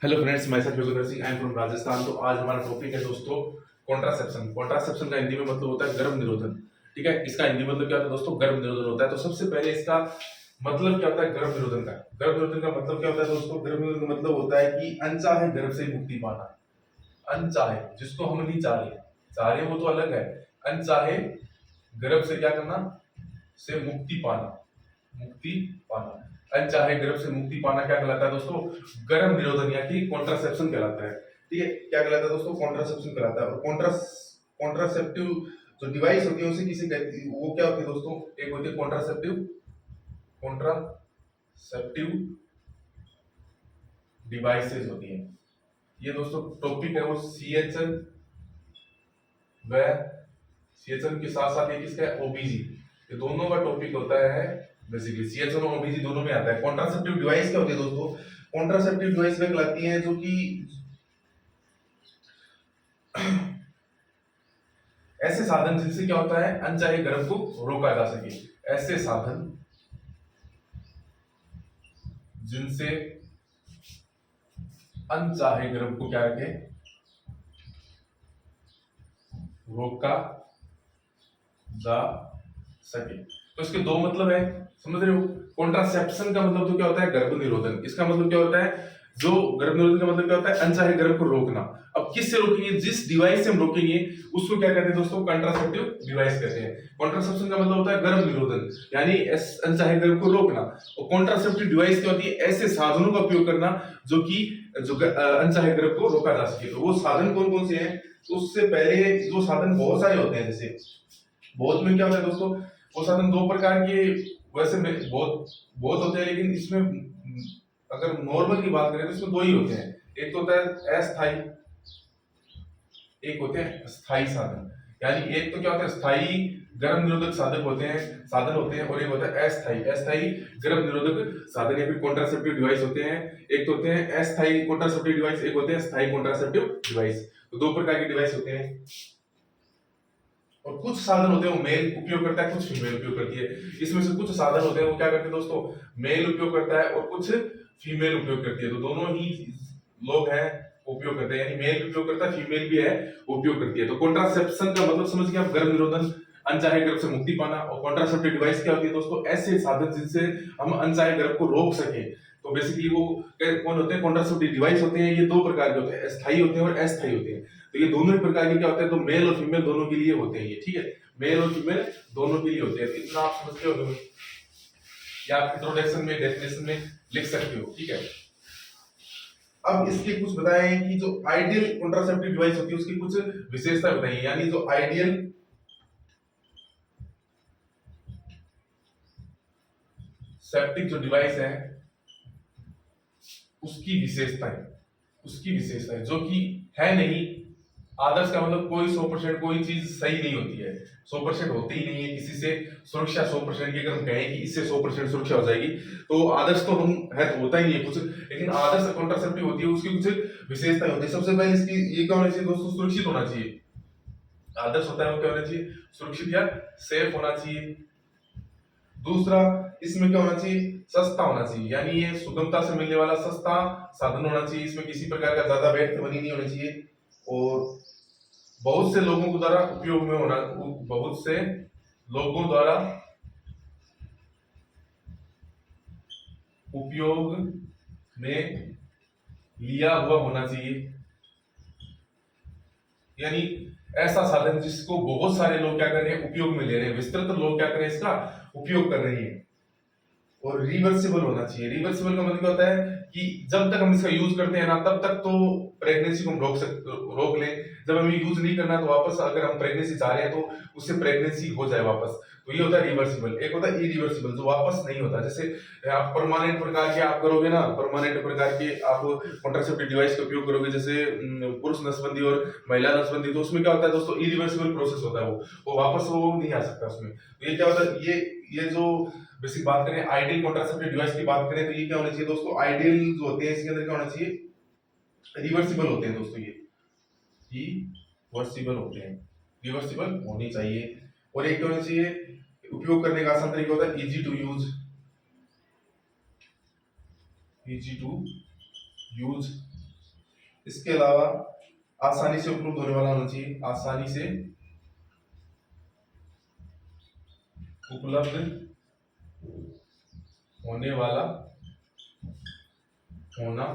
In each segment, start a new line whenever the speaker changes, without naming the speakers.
Hello friends, मैं sir Yogendra Singh, I am from Rajasthan. तो आज हमारा टॉपिक है दोस्तों कॉन्ट्रासेप्शन। कॉन्ट्रासेप्शन का हिंदी में मतलब होता है गर्भ निरोधन। ठीक है, इसका हिंदी मतलब क्या होता है दोस्तों? गर्भ निरोधन होता है। तो सबसे पहले इसका मतलब क्या होता है गर्भ निरोधन का? गर्भ निरोधन का मतलब क्या होता है दोस्तों? गर्भ निरोधन का मतलब होता है कि अनचाहे गर्भ से मुक्ति पाना। अनचाहे, जिसको हम नहीं चाह रहे, चाह रहे वो तो अलग है। अनचाहे गर्भ से क्या करना? से मुक्ति पाना। मुक्ति पाना, अनचाहे गर्भ से मुक्ति पाना क्या कहलाता है दोस्तों? गर्भ निरोधन या कि कॉन्ट्रासेप्शन कहलाता है। ठीक है, क्या कहलाता है दोस्तों? कॉन्ट्रासेप्शन कहलाता है। और कॉन्ट्रासेप्टिव जो डिवाइस होती है उसे किसे कहते हैं? वो क्या होती है दोस्तों? एक होती है कॉन्ट्रासेप्टिव डिवाइसेस होती है। ये दोस्तों टॉपिक है वो सीएचएन व सीएचएन के साथ साथ ये किसका है? ओबीजी। ये दोनों का टॉपिक होता है। बेसिकली सीएचएन और ओबीजी दोनों में आता है। कॉन्ट्रासेप्टिव डिवाइस क्या होती है दोस्तों? कॉन्ट्रासेप्टिव डिवाइस वे कहलाती हैं जो कि ऐसे साधन जिनसे क्या होता है? अनचाहे गर्भ को रोका जा सके। ऐसे साधन जिनसे अनचाहे गर्भ को क्या रखे? रोका जा सके। तो इसके दो मतलब है, समझ रहे हो? कॉन्ट्रासेप्शन का मतलब तो क्या होता है? गर्भ निरोधन। इसका मतलब क्या होता है? जो गर्भ निरोधन का मतलब क्या होता है? अनचाहे गर्भ को रोकना। अब किससे रोकेंगे? जिस डिवाइस से हम रोकेंगे उसको क्या कहते हैं दोस्तों? कॉन्ट्रासेप्टिव डिवाइस कहते हैं। कॉन्ट्रासेप्शन का मतलब होता है गर्भ निरोधन, यानी अनचाहे गर्भ को रोकना। और कॉन्ट्रासेप्टिव डिवाइस क्या होती है? ऐसे साधनों का उपयोग करना जो कि अनचाहे गर्भ को रोका जा सके। तो वो साधन कौन कौन से हैं? तो उससे पहले जो साधन बहुत सारे होते हैं, जैसे बहुत में क्या होता है दोस्तों? वो साधन दो प्रकार के वैसे में बहुत बहुत होते हैं, लेकिन इसमें अगर नॉर्मल की बात करें तो इसमें दो ही होते हैं। एक तो होता है अस्थाई, एक होते हैं स्थायी साधन। यानी एक तो क्या होता है? स्थायी गर्भ निरोधक साधन होते हैं और एक होता है अस्थायी अस्थायी गर्भ निरोधक साधन या फिर कॉन्ट्रासेप्टिव डिवाइस होते हैं। एक तो होते हैं अस्थायी कॉन्ट्रासेप्टिव डिवाइस, एक होते हैं स्थायी कॉन्ट्रासेप्टिव डिवाइस। तो दो प्रकार के डिवाइस होते हैं। और कुछ साधन होते हैं वो मेल उपयोग करता है, कुछ फीमेल उपयोग करती है। इसमें से कुछ साधन होते हैं वो क्या करते हैं दोस्तों? मेल उपयोग करता है और कुछ फीमेल उपयोग करती है। तो दोनों ही लोग हैं उपयोग करते हैं, यानी मेल उपयोग करता है, फीमेल भी है उपयोग करती है। तो कॉन्ट्रासेप्शन का मतलब समझ गए आप? गर्भ निरोधन, अनचाहे गर्भ से मुक्ति पाना। और कॉन्ट्रासेप्टिव डिवाइस क्या होती है दोस्तों? ऐसे साधन जिनसे हम अनचाहे गर्भ को रोक सके। तो बेसिकली वो कौन होते हैं? कॉन्ट्रासेप्टिव डिवाइस होते हैं। ये दो प्रकार के होते हैं, स्थायी होते हैं और अस्थायी होते हैं। तो ये दोनों ही प्रकार के क्या होते हैं? तो मेल और फीमेल दोनों के लिए होते हैं ये। ठीक है, मेल और फीमेल दोनों के लिए होते हैं। तो इतना आप समझते हो या आप इंट्रोडक्शन में डेफिनेशन में लिख सकते हो। ठीक है, अब इसके कुछ बताएं कि जो आइडियल कॉन्ट्रासेप्टिव डिवाइस होती है उसकी कुछ विशेषता बताइए। यानी जो आइडियल सेप्टिक जो डिवाइस है उसकी विशेषताएं जो कि है नहीं। आदर्श का मतलब कोई 100% कोई चीज सही नहीं होती है, 100% होती ही नहीं है। किसी से सुरक्षा 100% की अगर हम कहें कि इससे 100% सुरक्षा हो जाएगी तो आदर्श तो हम है तो होता ही नहीं है कुछ। लेकिन आदर्श कॉन्ट्रासेप्टिव होती है उसकी कुछ विशेषताएं होती है। सबसे पहले इसकी ये क्या होना चाहिए दोस्तों? सुरक्षित होना चाहिए। आदर्श होता है वो क्या होना चाहिए? सुरक्षित या सेफ होना चाहिए। दूसरा, इसमें क्या होना चाहिए? सस्ता होना चाहिए, यानी ये सुगमता से मिलने वाला सस्ता साधन होना चाहिए। इसमें किसी प्रकार का ज्यादा व्यर्थ मनी नहीं होना चाहिए। और बहुत से लोगों के द्वारा उपयोग में होना, बहुत से लोगों द्वारा उपयोग में लिया हुआ होना चाहिए। यानी ऐसा साधन जिसको बहुत सारे लोग क्या कर रहे हैं? उपयोग में ले रहे हैं, विस्तृत लोग क्या कर रहे हैं? इसका उपयोग कर रहे हैं। और रिवर्सिबल होना चाहिए। रिवर्सिबल का मतलब क्या होता है कि जब तक हम इसका यूज करते हैं ना तब तक तो प्रेगनेंसी को हम रोक लें। जब हमें यूज नहीं करना तो वापस अगर हम प्रेगनेंसी चाह रहे हैं तो उससे प्रेगनेंसी हो जाए वापस। तो ये होता है रिवर्सिबल। एक होता है इरिवर्सिबल जो वापस नहीं होता। जैसे आप परमानेंट प्रकार के आप करोगे ना, परमानेंट प्रकार के आप कॉन्ट्रासेप्टिव डिवाइस का उपयोग करोगे, जैसे पुरुष नसबंदी और महिला नसबंदी, तो उसमें क्या होता है दोस्तों? इरिवर्सिबल प्रोसेस होता है। वो वापस वो नहीं आ सकता उसमें। तो ये क्या होता है? ये जो बेसिक बात करें आइडियल कॉन्ट्रासेप्टिव डिवाइस की बात करें तो ये क्या होना चाहिए दोस्तों? आइडियल जो होते हैं इसके अंदर क्या होना चाहिए? रिवर्सिबल होते हैं दोस्तों। ये रिवर्सिबल होते हैं, रिवर्सिबल होनी चाहिए। और एक क्या होना चाहिए? उपयोग करने का आसान तरीका होता है easy to use, easy to use. इसके अलावा आसानी से उपलब्ध होने वाला होना चाहिए, आसानी से उपलब्ध होने वाला होना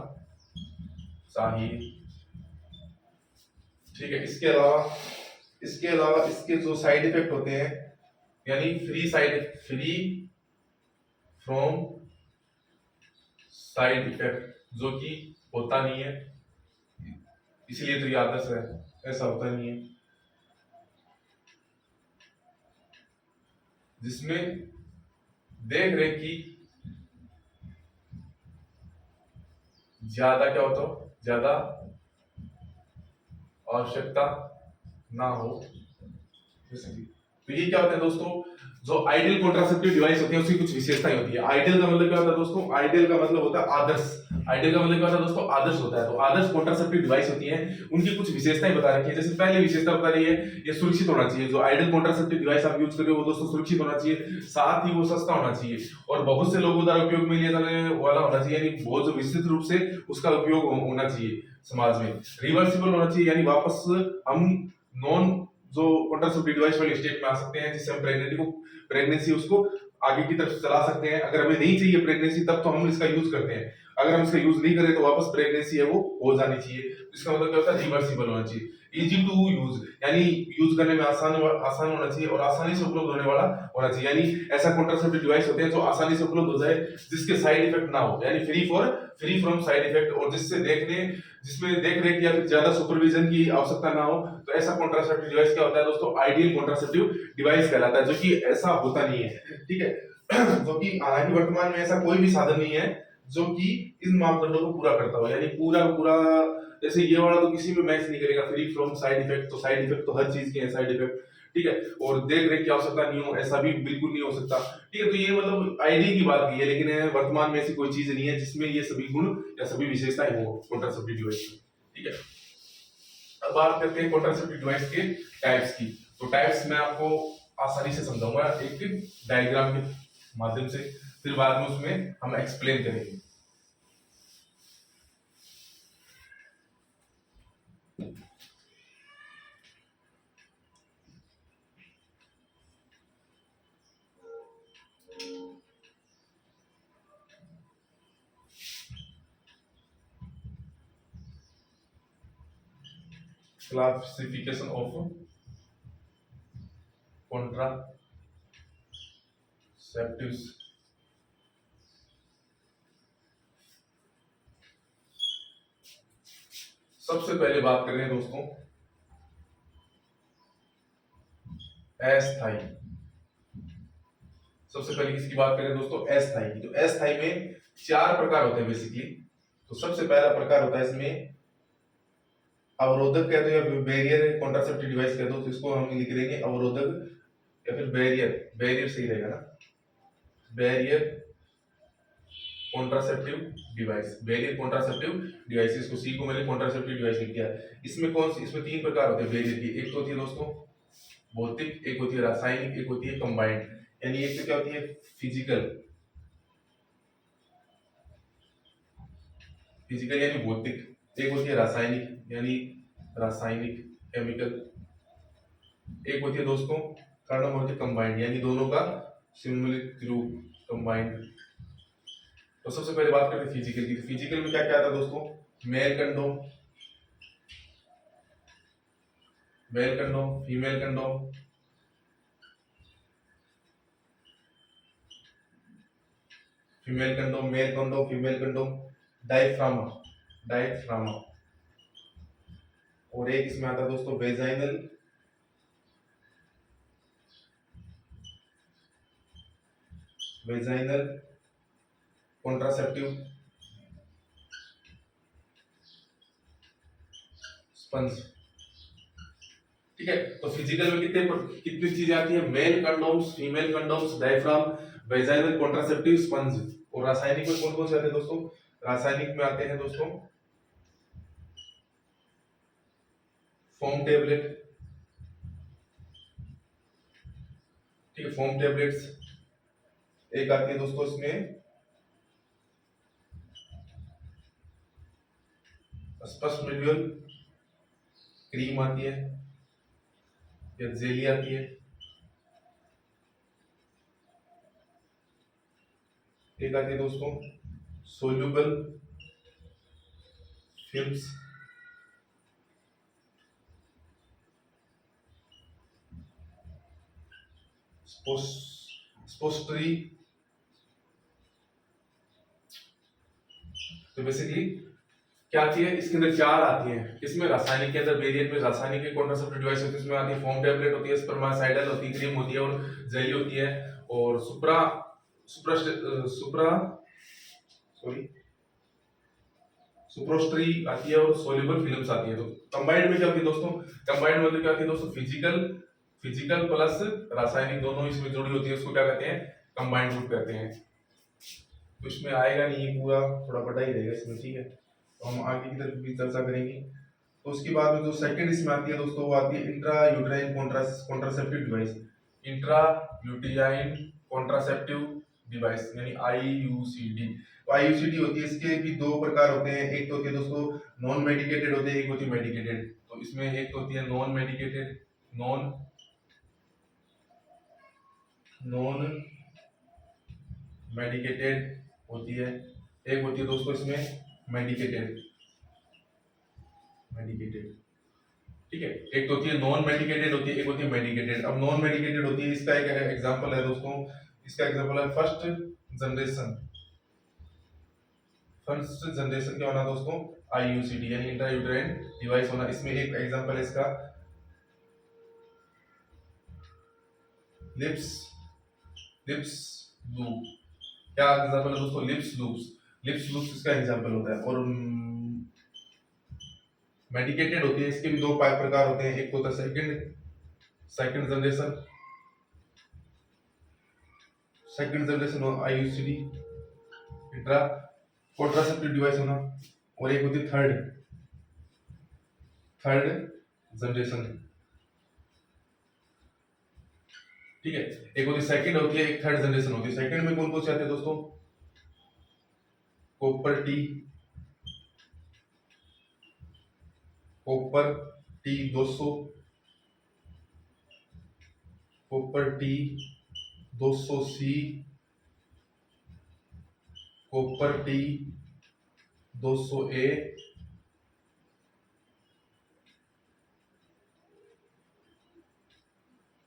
चाहिए। ठीक है, इसके अलावा इसके जो साइड इफेक्ट होते हैं, यानी फ्री फ्रॉम साइड इफेक्ट, जो कि होता नहीं है, इसलिए तो ये आदर्श है, ऐसा होता नहीं है, जिसमें देख रेख की ज्यादा क्या होता हो, ज्यादा आवश्यकता ना हो। तो ये क्या होता है दोस्तों, जो आइडियल कॉन्ट्रासेप्टिव डिवाइस होती है उसकी कुछ विशेषताएं होती है। आइडियल का मतलब क्या होता है दोस्तों, आइडियल का मतलब होता है आदर्श, आइडियल का मतलब क्या होता है दोस्तों, आदर्श होता है। तो आदर्श कॉन्ट्रासेप्टिव डिवाइस होती है, उनकी कुछ विशेषताएं बता रखी है। जैसे पहली विशेषता बता रही है, ये सुरक्षित होना चाहिए। जो आइडियल कॉन्ट्रासेप्टिव डिवाइस आप यूज कर रहे हो वो दोस्तों सुरक्षित होना चाहिए, साथ ही वो सस्ता होना चाहिए और बहुत से लोगों द्वारा उपयोग में लिया जाने वाला होना चाहिए, यानी बहुत जो विस्तृत रूप से उसका उपयोग होना चाहिए समाज में। रिवर्सिबल होना चाहिए, यानी वापस हम नॉन जो कॉन्ट्रासेप्टिव डिवाइस वाले स्टेट में आ सकते हैं, जिससे हम प्रेगनेंसी उसको आगे की तरफ चला सकते हैं। अगर हमें नहीं चाहिए प्रेगनेंसी तब तो हम इसका यूज करते हैं, अगर हम इसका यूज नहीं करें तो वापस प्रेगनेंसी है वो हो जानी चाहिए। इसका मतलब क्या होता है, रिवर्सिबल होना चाहिए। इजी टू यूज, यानी यूज करने में आसान होना चाहिए और आसानी से उपलब्ध होने वाला होना चाहिए, यानी ऐसा कॉन्ट्रासेप्टिव डिवाइस होते हैं जो आसानी से उपलब्ध हो जाए, जिसके साइड इफेक्ट ना हो, यानी फ्री फ्रॉम साइड इफेक्ट, और जिसमें देख रेख या फिर ज्यादा सुपरविजन की आवश्यकता ना हो। तो ऐसा कॉन्ट्रासेप्टिव डिवाइस क्या होता है दोस्तों, आइडियल कॉन्ट्रासेप्टिव डिवाइस कहलाता है, जो कि ऐसा होता नहीं है। ठीक है, जो कि हालांकि वर्तमान में ऐसा कोई भी साधन नहीं है जो कि इन मापदंडों को पूरा करता हो, यानी पूरा जैसे ये वाला तो किसी में मैच नहीं करेगा, फ्री फ्रॉम साइड इफेक्ट, तो साइड इफेक्ट तो हर चीज के हैं साइड इफेक्ट। ठीक है, और देख रेख की आवश्यकता नहीं हो, ऐसा भी बिल्कुल नहीं हो सकता। ठीक है, तो ये मतलब आइडिया की बात की है, लेकिन वर्तमान में ऐसी कोई चीज नहीं है जिसमें ये सभी गुण या सभी विशेषताएं हो कॉन्ट्रासेप्टिव डिवाइस में। ठीक है, अब बात करते हैं कॉन्ट्रासेप्टिव डिवाइस के टाइप्स की। तो टाइप्स मैं आपको आसानी से समझाऊंगा एक डायग्राम के माध्यम से, फिर बाद में उसमें हम एक्सप्लेन करेंगे। Classification of contraceptives. सबसे पहले बात कर रहे हैं दोस्तों अस्थाई। सबसे पहले किसकी बात करें दोस्तों, अस्थाई की। तो अस्थाई में 4 प्रकार होते हैं बेसिकली। तो सबसे पहला प्रकार होता है इसमें अवरोधक कह दो या बैरियर कॉन्ट्रासेप्टिव डिवाइस कह दो, तो इसको हम लिख देंगे अवरोधक या फिर बैरियर सही रहेगा ना, बैरियर कॉन्ट्रासेप्टिव डिवाइस, इसको सी को मैंने कॉन्ट्रासेप्टिव डिवाइस लिख दिया। इसमें 3 प्रकार होते हैं बैरियर की। एक तो होती है दोस्तों भौतिक, एक होती है रासायनिक, एक होती है कंबाइंड। यानी एक तो क्या होती है फिजिकल यानी भौतिक, एक होती है रासायनिक केमिकल, एक होती है दोस्तों कार्बन कंबाइंड, यानी दोनों का सम्मिलित रूप कंबाइंड। तो सबसे पहले बात करते हैं फिजिकल की। फिजिकल में क्या क्या आता है दोस्तों, male condom, female condom, male condom, female condom, diaphragm, और एक इसमें आता है दोस्तों वेजाइनल कॉन्ट्रासेप्टिव स्पंज। ठीक है, तो फिजिकल में कितनी चीजें आती है, male condoms, female condoms, diaphragm, vaginal contraceptive sponge. और रासायनिक में कौन कौन से आते हैं दोस्तों, रासायनिक में आते हैं दोस्तों फोम टेबलेट। ठीक है, फोम टेबलेट्स एक आती है दोस्तों इसमें स्पष्ट मेड्यूल, क्रीम आती है या जेली आती है। एक आती है दोस्तों सोल्यूबल फिल्म्स, स्पोस्टरी। तो बेसिकली क्या आती है, इसके अंदर चार आती हैं। इसमें रासायनिक के अंदर वेरिएंट में रासायनिक कॉन्ट्रासेप्टिव डिवाइस होती है, इसमें आती है फोम टैबलेट होती है, स्पर्मासाइडल होती है, क्रीम होती है और जेली होती है। और सुप्रा सुप्रा सुप्रा सॉरी सुप्रोस्ट्री आती है और सोल्यूबल फिल्म्स आती है। तो कंबाइंड में क्या होती है दोस्तों, कंबाइंड मतलब क्या होती है दोस्तों, फिजिकल प्लस रासायनिक दोनों इसमें जुड़ी होती है, उसको क्या कहते हैं, कंबाइंड ग्रुप कहते हैं। तो इसमें आएगा नहीं, ये पूरा थोड़ा बड़ा ही रहेगा इसमें, ठीक है। तो हम आगे की तरफ भी चर्चा करेंगे। तो उसके बाद में जो सेकंड इसमें आती है दोस्तों, वो आती है intra uterine contraceptive device. Intra uterine contraceptive device यानी आईयूसीडी। तो आईयूसीडी होती है, इसके भी दो प्रकार होते हैं। एक तो होती है दोस्तों नॉन मेडिकेटेड होती है, एक होती है मेडिकेटेड। तो इसमें एक तो होती है नॉन मेडिकेटेड, नॉन मेडिकेटेड होती है, एक होती है दोस्तों इसमें मेडिकेटेड, ठीक है। एक तो होती है नॉन मेडिकेटेड होती है, एक होती है मेडिकेटेड। अब नॉन मेडिकेटेड होती है, इसका एक एग्जांपल है दोस्तों, इसका एग्जांपल है फर्स्ट जनरेशन क्या होना दोस्तों, आईयूसीडी यानी इंट्रा यूट्राइन डिवाइस होना। इसमें एक एग्जांपल है इसका लिप्स लूप। क्या एग्जांपल है दोस्तों, लिप्स लूप्स इसका एग्जांपल होता है। और मेडिकेटेड होती है, इसके भी दो प्रकार होते हैं। एक होता है second generation IUCD intra contraceptive device होना, और एक होती है थर्ड जनरेशन, ठीक है। एक होती सेकंड होती है, एक थर्ड जनरेशन होती है। सेकंड में कौन कौन से आते हैं दोस्तों, copper T 200, copper T 200C, copper T 200A,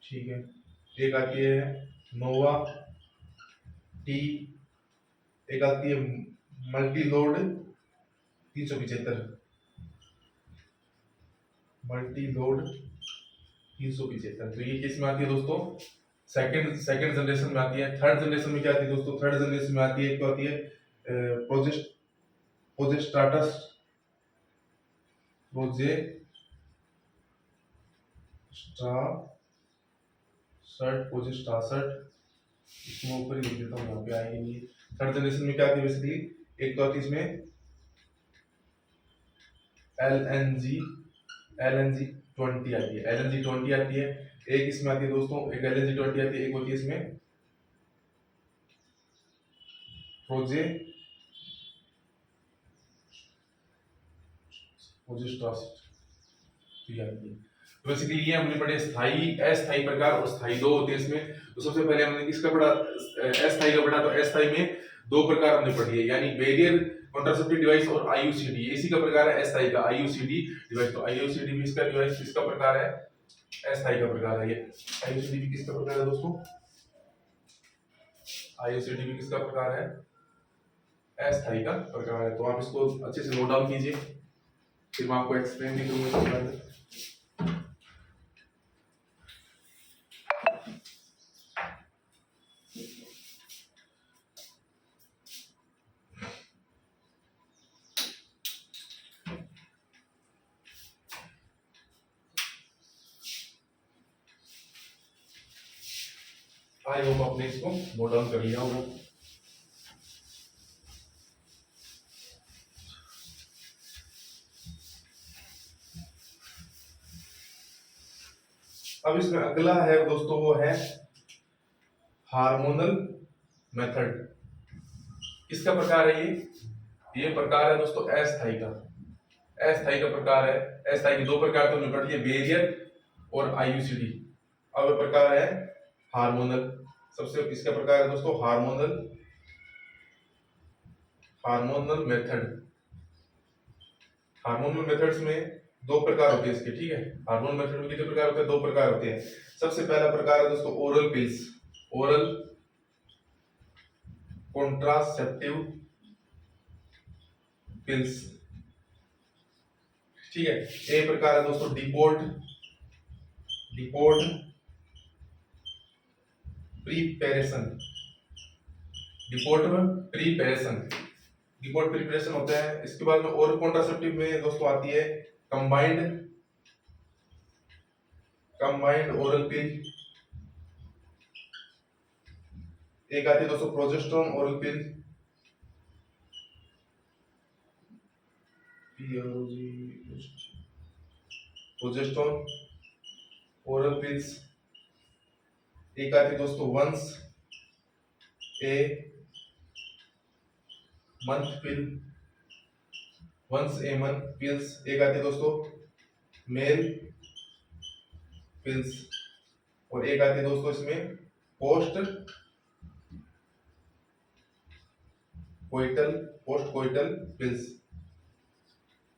ठीक है। एक आती है नोवा टी, एक आती है मल्टी लोड 375, तो ये किस में आती है दोस्तों, सेकंड जनरेशन में आती है। थर्ड जनरेशन में क्या आती है दोस्तों, थर्ड जनरेशन में आती है, एक तो आती है प्रोजेस्टाटस इसमें ऊपर ही लिख देता हूँ, यहाँ पे आएगी नहीं। थर्ड जनरेशन में क्या आती है बेसिकली, एक तो आती है इसमें LNG 20 आती है, LNG 20 आती है। एक इसमें आती है दोस्तों, एक LNG 20 आती है, एक होती है इसमें तो बेसिकली ये हमने पढ़े स्थायी, अस्थायी प्रकार और स्थायी, दो होते हैं इसमें। तो सबसे पहले हमने किसका पढ़ा, अस्थायी का पढ़ा। तो अस्थायी में दो प्रकार हमने पढ़ी है, यानी बैरियर कॉन्ट्रासेप्टिव डिवाइस और आईयूसीडी, इसी का प्रकार है अस्थायी का आईयूसीडी डिवाइस। तो आईयूसीडी भी इसका डिवाइस किसका प्रकार है, अस्थायी का प्रकार है। ये आईयूसीडी भी किसका प्रकार है दोस्तों, आईयूसीडी भी किसका प्रकार है, अस्थायी का प्रकार है। तो आप इसको अच्छे से नोट डाउन कीजिए, फिर मैं आपको एक्सप्लेन भी करूंगा। आई होप आपने इसको नोट डाउन कर लिया होगा। अब इसमें अगला है दोस्तों, वो है हार्मोनल मेथड। इसका प्रकार है ये प्रकार है दोस्तों अस्थायी का। अस्थायी का प्रकार है, अस्थायी के दो प्रकार तो निपट लिए, बेरियर और आईयूसीडी। अब प्रकार है हार्मोनल। सबसे इसका प्रकार है दोस्तों hormonal, hormonal method. Hormonal methods में दो प्रकार होते हैं इसके, ठीक है। हार्मोनल मेथड में कितने प्रकार होते हैं? दो प्रकार होते हैं। सबसे पहला प्रकार है दोस्तों oral pills, oral contraceptive pills, ठीक है। एक प्रकार है दोस्तों deport, deport preparation, deport preparation, deport preparation होता है। इसके बाद में और कॉन्ट्रासेप्टिव में दोस्तों आती है कंबाइंड, कंबाइंड ओरल पिल। एक आती है दोस्तों progesterone oral pill, progesterone oral pills. एक आती है दोस्तों once a month pill, once a month pills. एक आती है दोस्तों मेल पिल्स, और एक आती है दोस्तों इसमें post coital, post coital pills.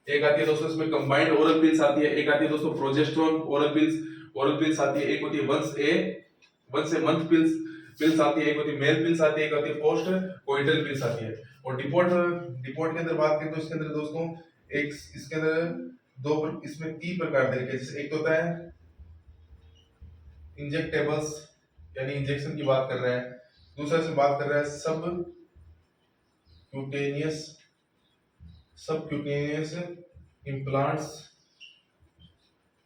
एक आती है दोस्तों इसमें कंबाइंड ओरल पिल्स आती है, एक आती है दोस्तों progesterone oral pills, oral pills आती है। एक होती है once a month pills, pills आती है। एक होती है मेल पिल्स आती है, एक होती है पोस्ट कोइटल पिल्स आती है। और डिपोर्ट, डिपोर्ट के अंदर बात करें तो इसके अंदर दोस्तों एक इसके अंदर दो, इसमें तीन प्रकार दे रखे हैं। जैसे एक तो होता है इंजेक्टेबल्स, यानी इंजेक्शन की बात कर रहा है। दूसरा से बात कर रहा है सब क्यूटेनियस, सबक्यूटेनियस इम्प्लांट्स।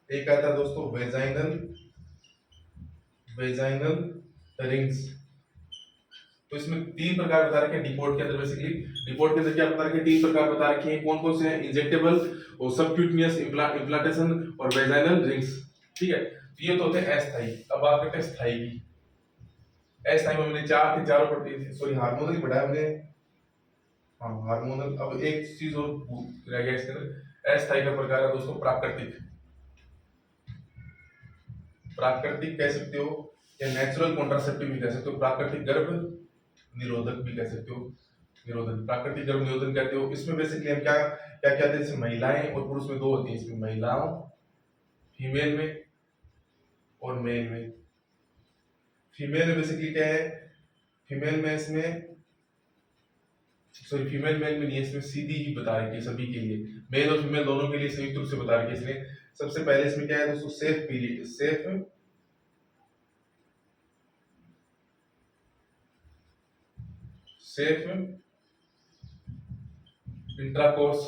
एक आता है दोस्तों वेजाइनल, वेजाइनल रिंग्स। तो इसमें तीन प्रकार बता रखे हैं डिपोर्ट के अंदर। बेसिकली डिपोर्ट के अंदर क्या बता रखे हैं? तीन प्रकार बता रखे हैं। कौन कौन से हैं? इंजेक्टेबल और सबक्यूटेनियस इम्प्लांटेशन और वेजाइनल रिंग्स, ठीक है। तो ये तो होते हैं अस्थायी। अब बात करते हैं स्थायी की। अस्थायी में हमने चार थे, चारों पढ़े, सॉरी हार्मोनल ही पढ़ा हमने, हाँ हार्मोनल। अब एक चीज और रह गया इसके अंदर, अस्थायी का प्रकार है दोस्तों प्राकृतिक। प्राकृतिक कह सकते हो या नेचुरल कॉन्ट्रासेप्टिव भी कह सकते हो, प्राकृतिक गर्भ निरोधक भी कह सकते हो। निरोधन, प्राकृतिक गर्भ निरोधन कहते हो। इसमें बेसिकली हम क्या क्या कहते हैं? जैसे महिलाएं और पुरुष में दो होती हैं इसमें, महिलाओं फीमेल में और मेल में। फीमेल में बेसिकली क्या है? फीमेल में इसमें, सॉरी फीमेल मेल में नहीं है, इसमें सीधी ही बता रही है सभी के लिए, मेल और फीमेल दोनों के लिए संयुक्त रूप से बता रही है इसने। सबसे पहले इसमें क्या है दोस्तों? Safe period, safe intercourse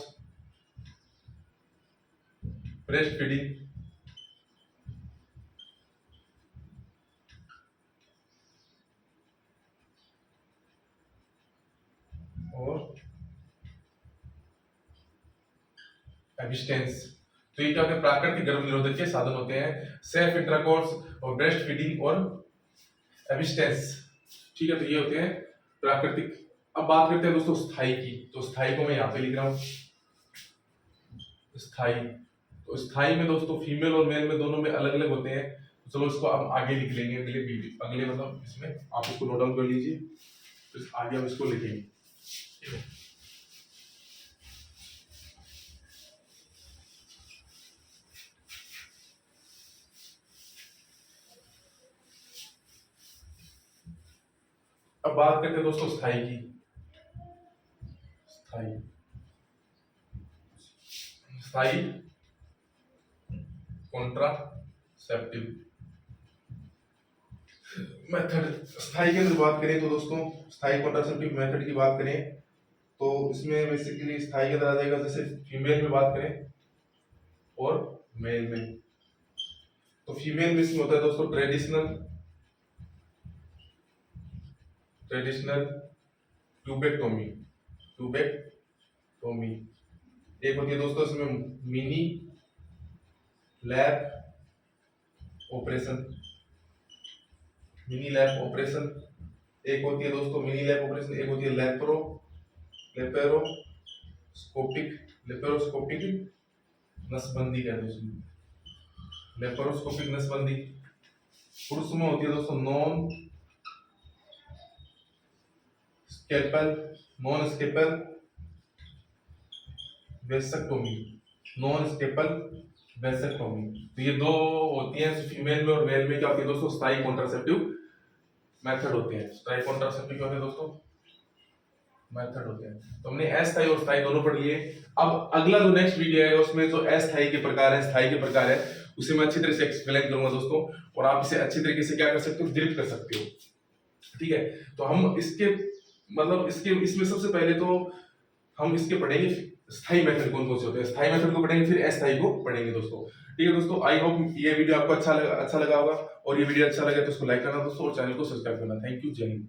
breast feeding, और एबिस्टेंस। तो ये क्या होते हैं? प्राकृतिक गर्भ निरोधक के साधन होते हैं, सेफ इंटरकोर्स और ब्रेस्ट फीडिंग और एबिस्टेंस, ठीक है। तो ये होते हैं प्राकृतिक। अब बात करते हैं दोस्तों स्थायी की। तो स्थायी को मैं यहाँ पे लिख रहा हूँ, स्थायी। तो स्थायी में दोस्तों फीमेल और मेल में दोनों में अलग अलग होते हैं। तो चलो इसको हम आगे लिख लेंगे, अगले वीडियो, अगले मतलब इसमें आप इसको नोट डाउन कर लीजिए, तो आगे हम इसको लिखेंगे। अब बात करते हैं दोस्तों स्थायी की। स्थायी, स्थायी कॉन्ट्रासेप्टिव मेथड। स्थायी के अंदर बात करें तो दोस्तों स्थायी कॉन्ट्रासेप्टिव मेथड की बात करें तो इसमें बेसिकली स्थायी के अंदर आ जाएगा, जैसे फीमेल में बात करें और मेल में। तो फीमेल में इसमें होता है दोस्तों ट्रेडिशनल, ट्रेडिशनल ट्यूबेक्टोमी, ट्यूबेक्टोमी। एक होती है दोस्तों इसमें mini lap operation, mini lap operation. एक होती है दोस्तों मिनी लैप ऑपरेशन, एक होती है लेप्रो, लेपेरो लेपेरोस्कोपिक नसबंदी कहते हैं उसमें, लेपेरोस्कोपिक नसबंदी। पुरुष में होती है दोस्तों नॉन स्केपल वेसेक्टोमी, नॉन स्केपल वेसेक्टोमी। तो ये दो होती हैं फीमेल में, और मेल में क्या होती है दोस्तों, स्थायी कॉन्ट्रासेप्टिव मेथड होते हैं। स्थायी कॉन्ट्रासेप्टिव क्या होते हैं दोस्तों, मेथड होते हैं। तो हमने अस्थायी और स्थायी दोनों पढ़ लिए। अब अगला जो नेक्स्ट वीडियो है उसमें जो अस्थायी के प्रकार है, स्थायी के प्रकार है, उसे मैं अच्छी तरह से एक्सप्लेन करूंगा दोस्तों, और आप इसे अच्छी तरीके से क्या कर सकते हो, ग्रिप कर सकते हो। ठीक है, तो हम इसके मतलब इसमें सबसे पहले तो हम इसके पढ़ेंगे स्थायी मेथड कौन कौन से होते हैं, स्थायी मेथड को पढ़ेंगे, फिर अस्थायी को पढ़ेंगे दोस्तों। ठीक है दोस्तों, आई होप ये वीडियो आपको अच्छा लगा होगा, और ये वीडियो अच्छा लगे तो उसको लाइक करना दोस्तों, और चैनल को सब्सक्राइब करना। थैंक यू, जय हिंद।